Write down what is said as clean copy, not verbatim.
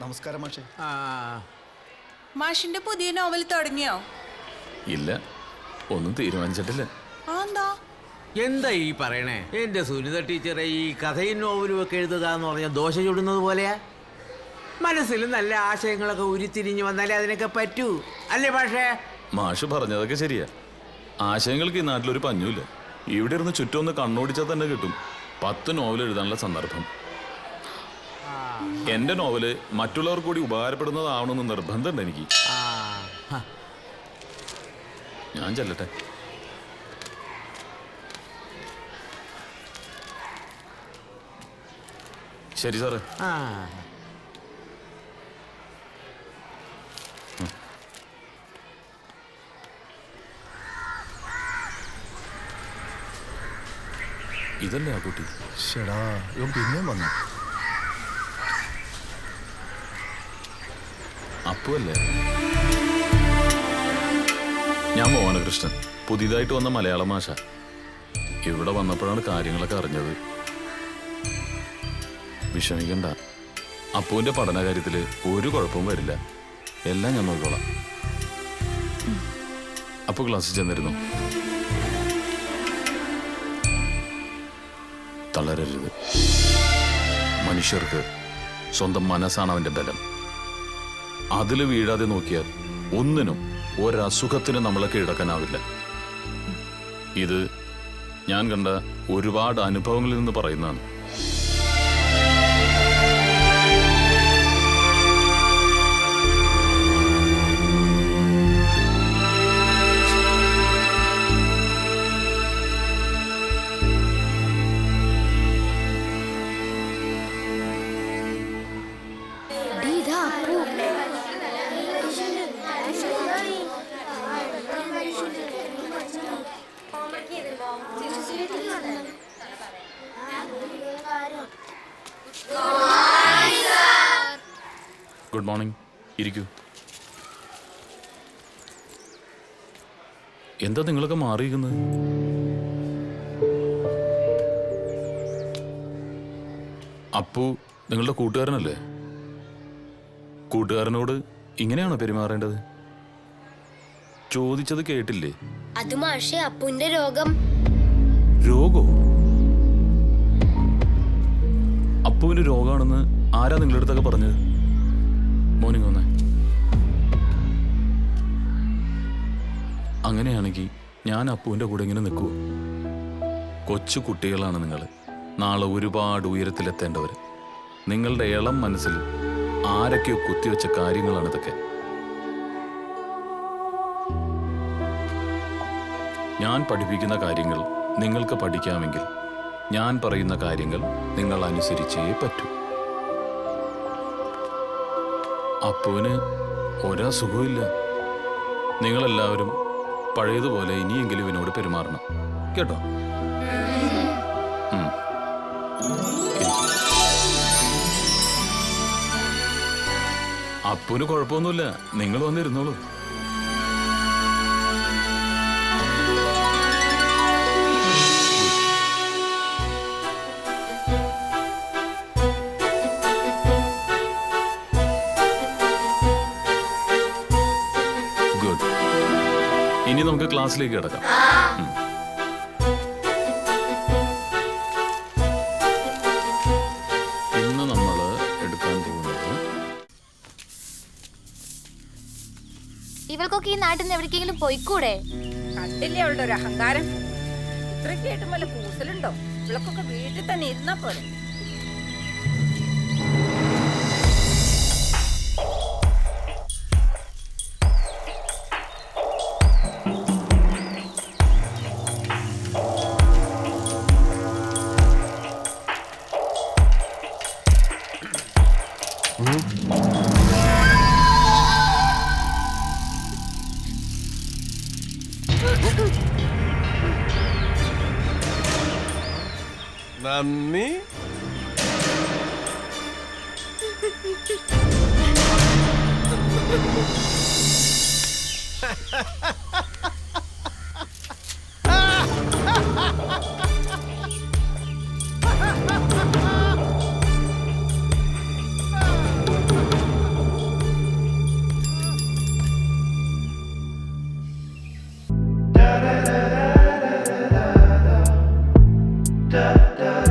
നമസ്കാരം മാഷേ. മാഷിന്റെ പുതിയ നോവൽ തുടങ്ങിയോ? ഇല്ല, ഒന്നും തീരുമാനിച്ചിട്ടില്ല. എന്താ ഈ പറയണേ? എന്റെ സുനിത ടീച്ചറെ ഈ കഥയും നോവലും ഒക്കെ എഴുതുക എന്ന് പറഞ്ഞാൽ ദോശ ചുടുന്നത് പോലെയാ. മനസ്സിൽ നല്ല ആശയങ്ങളൊക്കെ ഉരുത്തിരിഞ്ഞു വന്നാലേ അതിനൊക്കെ പറ്റൂ, അല്ലേ മാഷേ? മാഷ് പറഞ്ഞതൊക്കെ ശരിയാ. ആശയങ്ങൾക്ക് ഈ നാട്ടിലൊരു പഞ്ഞുമില്ല. ഇവിടെ ഇരുന്ന് ചുറ്റൊന്ന് കണ്ണോടിച്ചാൽ തന്നെ കിട്ടും 10 നോവൽ എഴുതാനുള്ള സന്ദർഭം. എന്റെ നോവല് മറ്റുള്ളവർ കൂടി ഉപകാരപ്പെടുന്നതാവണമെന്ന് നിർബന്ധമുണ്ട് എനിക്ക്. ഞാൻ ചെല്ലട്ടെ. ശരി സാറേ. ഇതല്ലേ ആ കുട്ടി? ഷെടാ, ഇവൻ പിന്നെയും വന്നു. അപ്പുവല്ലേ? ഞാൻ മോഹനകൃഷ്ണൻ, പുതിയതായിട്ട് വന്ന മലയാള മാഷ. ഇവിടെ വന്നപ്പോഴാണ് കാര്യങ്ങളൊക്കെ അറിഞ്ഞത്. വിഷമിക്കണ്ട, അപ്പുവിന്റെ പഠനകാര്യത്തിൽ ഒരു കുഴപ്പവും വരില്ല. എല്ലാം ഞാൻ നോക്കിക്കോളാം. അപ്പു ക്ലാസ്സിൽ ചെന്നിരുന്നു. തളരരുത്. മനുഷ്യർക്ക് സ്വന്തം മനസ്സാണ് അവന്റെ ബലം. അതിൽ വീഴാതെ നോക്കിയാൽ ഒന്നിനും ഒരസുഖത്തിനും നമ്മളെ കീഴടക്കാനാവില്ല. ഇത് ഞാൻ കണ്ട ഒരുപാട് അനുഭവങ്ങളിൽ നിന്ന് പറയുന്നതാണ്. Good morning. ഇരിക്കൂ. എന്താ നിങ്ങളൊക്കെ മാറിയിരിക്കുന്നത്? അപ്പു നിങ്ങളുടെ കൂട്ടുകാരനല്ലേ? കൂട്ടുകാരനോട് ഇങ്ങനെയാണോ പെരുമാറേണ്ടത്? ചോദിച്ചത് കേട്ടില്ലേ? അത് മാഷേ, അപ്പുവിന്റെ രോഗം. രോഗോ? അപ്പുവിന്റെ രോഗാണെന്ന് ആരാ നിങ്ങളുടെ അടുത്തൊക്കെ പറഞ്ഞത്? മോർണിംഗ് വന്നേ. അങ്ങനെയാണെങ്കിൽ ഞാൻ അപ്പുവിന്റെ കൂടെ ഇങ്ങനെ നിൽക്കുവോ? കൊച്ചു കുട്ടികളാണ് നിങ്ങൾ. നാളെ ഒരുപാട് ഉയരത്തിലെത്തേണ്ടവർ. നിങ്ങളുടെ ഇളം മനസ്സിൽ ആരൊക്കെയോ കുത്തിവെച്ച കാര്യങ്ങളാണ് ഇതൊക്കെ. ഞാൻ പഠിപ്പിക്കുന്ന കാര്യങ്ങൾ നിങ്ങൾക്ക് പഠിക്കാമെങ്കിൽ ഞാൻ പറയുന്ന കാര്യങ്ങൾ നിങ്ങൾ അനുസരിച്ചേ പറ്റൂ. അപ്പുവിന് ഒരസുഖമില്ല. നിങ്ങളെല്ലാവരും പഴയതുപോലെ ഇനിയെങ്കിലും ഇവനോട് പെരുമാറണം, കേട്ടോ? അപ്പുവിന് കുഴപ്പമൊന്നുമില്ല. നിങ്ങൾ വന്നിരുന്നോളൂ. ഗുഡ്. ഇനി നമുക്ക് ക്ലാസ്സിലേക്ക് കിടക്കാം. ഇന്ന് നമ്മൾ എടുക്കാൻ പോകുന്നത്, ഇവൾക്കൊക്കെ ഈ നാട്ടിൽ നിന്ന് എവിടേക്കെങ്കിലും പോയിക്കൂടെ? കണ്ടില്ലേ അവളുടെ ഒരു അഹങ്കാരം? ഇത്രയ്ക്ക് ആയിട്ടും വല്ല കൂസലുണ്ടോ? ഇവളൊക്കെ വീട്ടിൽ തന്നെ ഇരുന്നാ പോലെ. നന്ദി. da